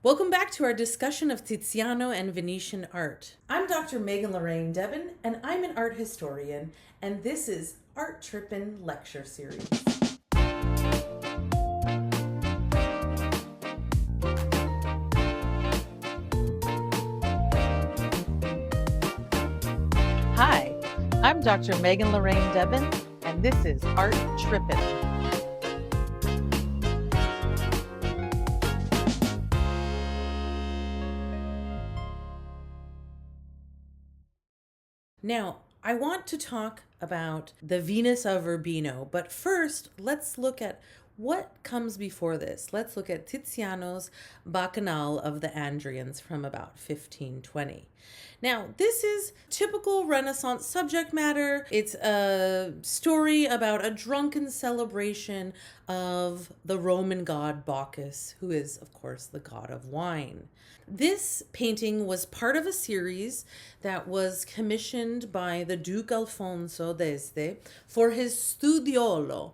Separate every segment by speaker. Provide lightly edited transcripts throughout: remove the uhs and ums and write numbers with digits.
Speaker 1: Welcome back to our discussion of Tiziano and Venetian art. I'm Dr. Megan Lorraine Debin, and I'm an art historian, and this is Art Trippin Lecture Series. Hi, I'm Dr. Megan Lorraine Debin, and this is Art Trippin. Now, I want to talk about the Venus of Urbino, but first, let's look at what comes before this. Let's look at Tiziano's Bacchanal of the Andrians from about 1520. Now, this is typical Renaissance subject matter. It's a story about a drunken celebration of the Roman god Bacchus, who is, of course, the god of wine. This painting was part of a series that was commissioned by the Duke Alfonso d'Este for his studiolo.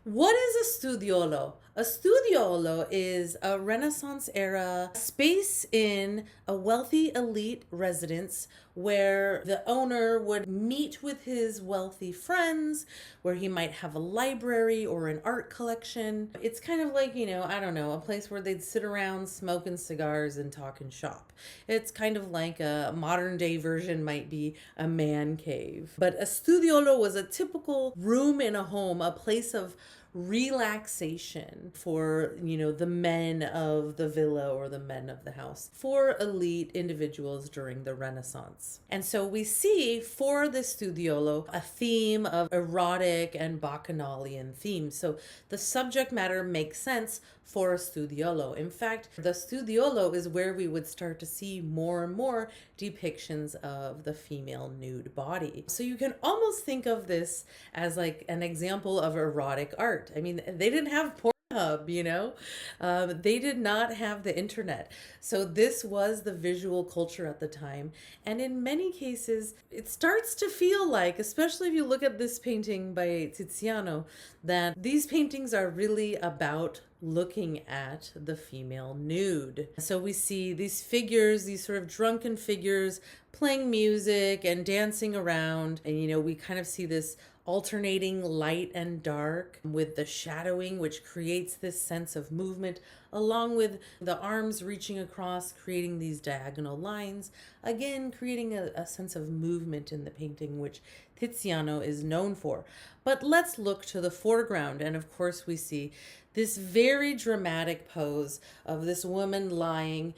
Speaker 1: What is a studiolo? A studiolo is a Renaissance era space in a wealthy elite residence where the owner would meet with his wealthy friends, where he might have a library or an art collection. It's kind of like, a place where they'd sit around smoking cigars and talk and shop. It's kind of like a modern day version might be a man cave. But a studiolo was a typical room in a home, a place of relaxation for the men of the villa or the men of the house, for elite individuals during the Renaissance. And so we see for the studiolo a theme of erotic and bacchanalian themes. So the subject matter makes sense for a studiolo. In fact, the studiolo is where we would start to see more and more depictions of the female nude body. So you can almost think of this as like an example of erotic art. I mean, they didn't have Pornhub, they did not have the internet. So this was the visual culture at the time. And in many cases, it starts to feel like, especially if you look at this painting by Tiziano, that these paintings are really about looking at the female nude. So we see these figures, these sort of drunken figures playing music and dancing around. And, we kind of see this alternating light and dark with the shadowing, which creates this sense of movement, along with the arms reaching across, creating these diagonal lines, again creating a sense of movement in the painting, which Tiziano is known for. But let's look to the foreground, and of course we see this very dramatic pose of this woman lying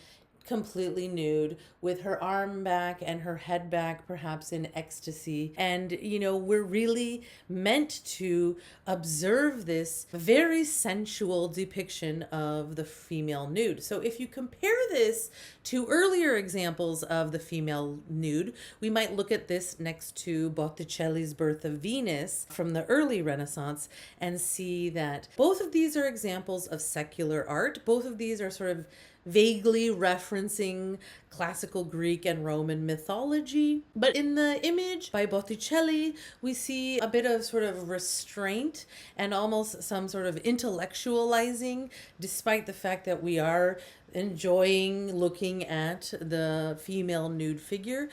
Speaker 1: completely nude with her arm back and her head back, perhaps in ecstasy. And, we're really meant to observe this very sensual depiction of the female nude. So if you compare this to earlier examples of the female nude, we might look at this next to Botticelli's Birth of Venus from the early Renaissance and see that both of these are examples of secular art. Both of these are sort of vaguely referencing classical Greek and Roman mythology. But in the image by Botticelli, we see a bit of sort of restraint and almost some sort of intellectualizing, despite the fact that we are enjoying looking at the female nude figure.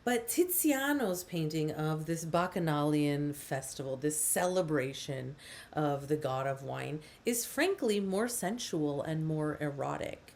Speaker 1: But Tiziano's painting of this Bacchanalian festival, this celebration of the god of wine, is frankly more sensual and more erotic.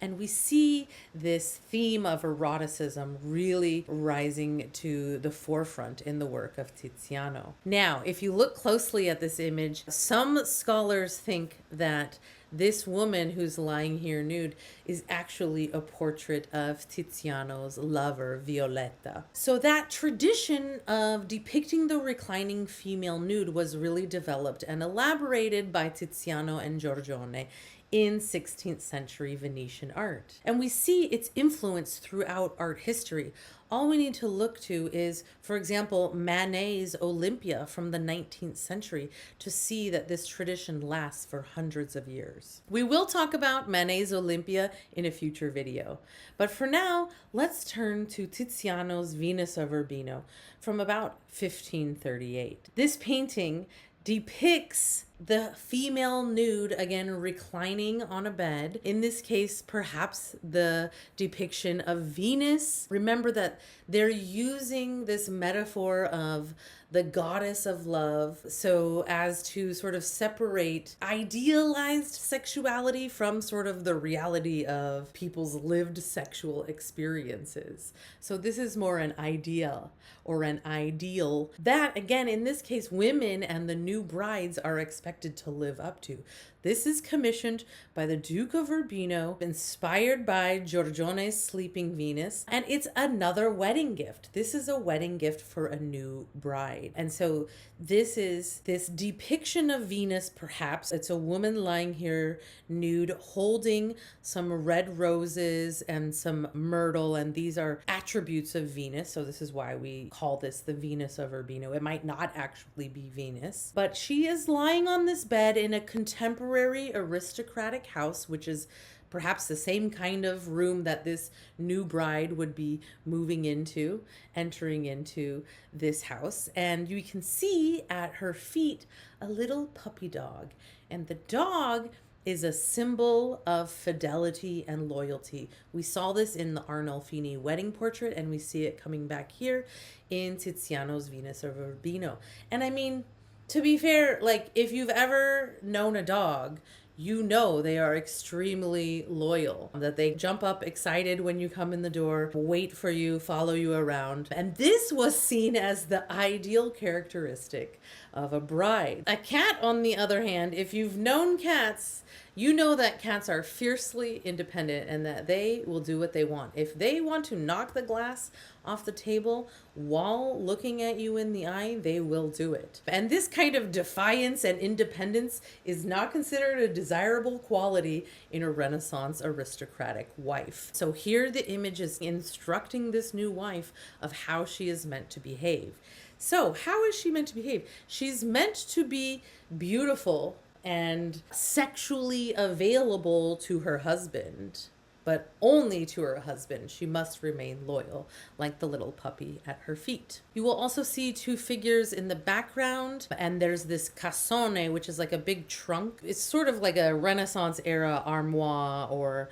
Speaker 1: And we see this theme of eroticism really rising to the forefront in the work of Tiziano. Now, if you look closely at this image, some scholars think that this woman who's lying here nude is actually a portrait of Tiziano's lover, Violetta. So that tradition of depicting the reclining female nude was really developed and elaborated by Tiziano and Giorgione in 16th century Venetian art. And we see its influence throughout art history. All we need to look to is, for example, Manet's Olympia from the 19th century to see that this tradition lasts for hundreds of years. We will talk about Manet's Olympia in a future video. But for now, let's turn to Tiziano's Venus of Urbino from about 1538. This painting depicts The female nude, again, reclining on a bed. In this case, perhaps the depiction of Venus. Remember that they're using this metaphor of the goddess of love so as to sort of separate idealized sexuality from sort of the reality of people's lived sexual experiences. So this is more an idea or an ideal that, again, in this case, women and the new brides are expected to live up to. This is commissioned by the Duke of Urbino, inspired by Giorgione's Sleeping Venus, and it's another wedding gift. This is a wedding gift for a new bride. And so this is this depiction of Venus, perhaps. It's a woman lying here nude, holding some red roses and some myrtle, and these are attributes of Venus. So this is why we call this the Venus of Urbino. It might not actually be Venus, but she is lying on this bed in a contemporary aristocratic house, which is perhaps the same kind of room that this new bride would be entering into this house. And you can see at her feet a little puppy dog. And the dog is a symbol of fidelity and loyalty. We saw this in the Arnolfini wedding portrait, and we see it coming back here in Tiziano's Venus of Urbino. And I mean, to be fair, like, if you've ever known a dog, you know they are extremely loyal, that they jump up excited when you come in the door, wait for you, follow you around. And this was seen as the ideal characteristic of a bride. A cat, on the other hand, if you've known cats, you know that cats are fiercely independent and that they will do what they want. If they want to knock the glass off the table while looking at you in the eye, they will do it. And this kind of defiance and independence is not considered a desirable quality in a Renaissance aristocratic wife. So here the image is instructing this new wife of how she is meant to behave. So how is she meant to behave? She's meant to be beautiful and sexually available to her husband, but only to her husband. She must remain loyal, like the little puppy at her feet. You will also see two figures in the background, and there's this cassone, which is like a big trunk. It's sort of like a Renaissance era armoire or,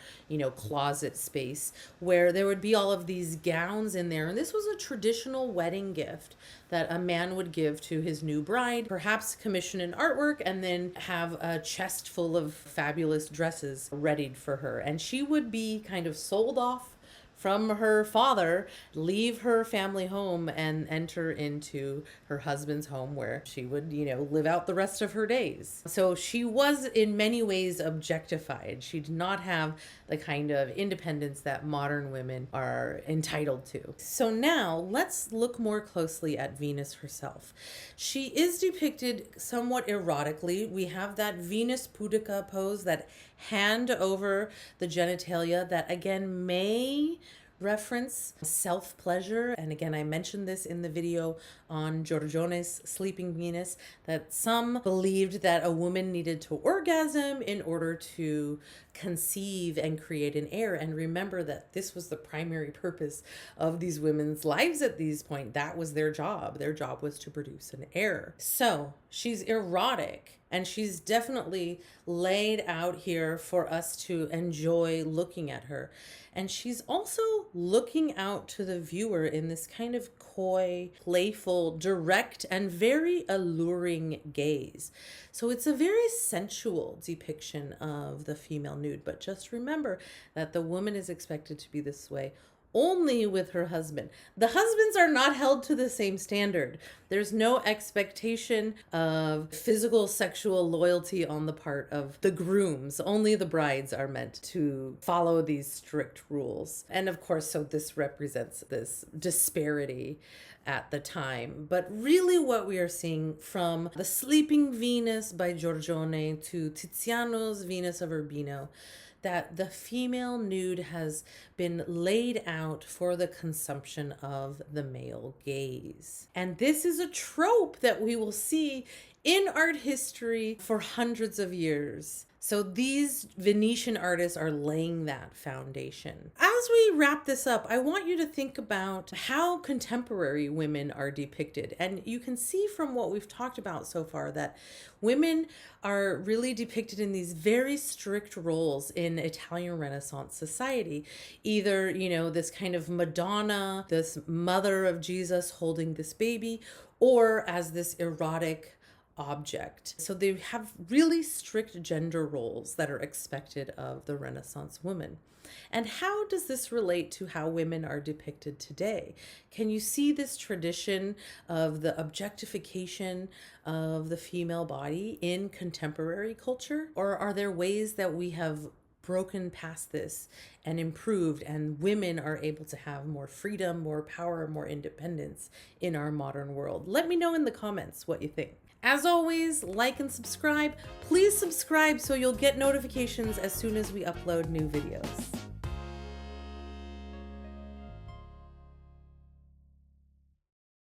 Speaker 1: closet space, where there would be all of these gowns in there. And this was a traditional wedding gift that a man would give to his new bride, perhaps commission an artwork and then have a chest full of fabulous dresses readied for her. And she would be kind of sold off from her father, leave her family home and enter into her husband's home where she would, live out the rest of her days. So she was in many ways objectified. She did not have the kind of independence that modern women are entitled to. So now let's look more closely at Venus herself. She is depicted somewhat erotically. We have that Venus pudica pose, that hand over the genitalia, that again may reference self-pleasure. And again, I mentioned this in the video on Giorgione's Sleeping Venus, that some believed that a woman needed to orgasm in order to conceive and create an heir. And remember that this was the primary purpose of these women's lives at this point. That was their job. Their job was to produce an heir. So she's erotic, and she's definitely laid out here for us to enjoy looking at her. And she's also looking out to the viewer in this kind of coy, playful, direct, and very alluring gaze. So it's a very sensual depiction of the female nude. But just remember that the woman is expected to be this way only with her husband. The husbands are not held to the same standard. There's no expectation of physical sexual loyalty on the part of the grooms. Only the brides are meant to follow these strict rules. And of course, so this represents this disparity at the time. But really what we are seeing from the Sleeping Venus by Giorgione to Tiziano's Venus of Urbino, that the female nude has been laid out for the consumption of the male gaze. And this is a trope that we will see in art history for hundreds of years. So these Venetian artists are laying that foundation. As we wrap this up, I want you to think about how contemporary women are depicted. And you can see from what we've talked about so far that women are really depicted in these very strict roles in Italian Renaissance society. Either, you know, this kind of Madonna, this mother of Jesus holding this baby, or as this erotic object. So they have really strict gender roles that are expected of the Renaissance woman. And how does this relate to how women are depicted today? Can you see this tradition of the objectification of the female body in contemporary culture? Or are there ways that we have broken past this and improved, and women are able to have more freedom, more power, more independence in our modern world? Let me know in the comments what you think. As always, like and subscribe. Please subscribe so you'll get notifications as soon as we upload new videos.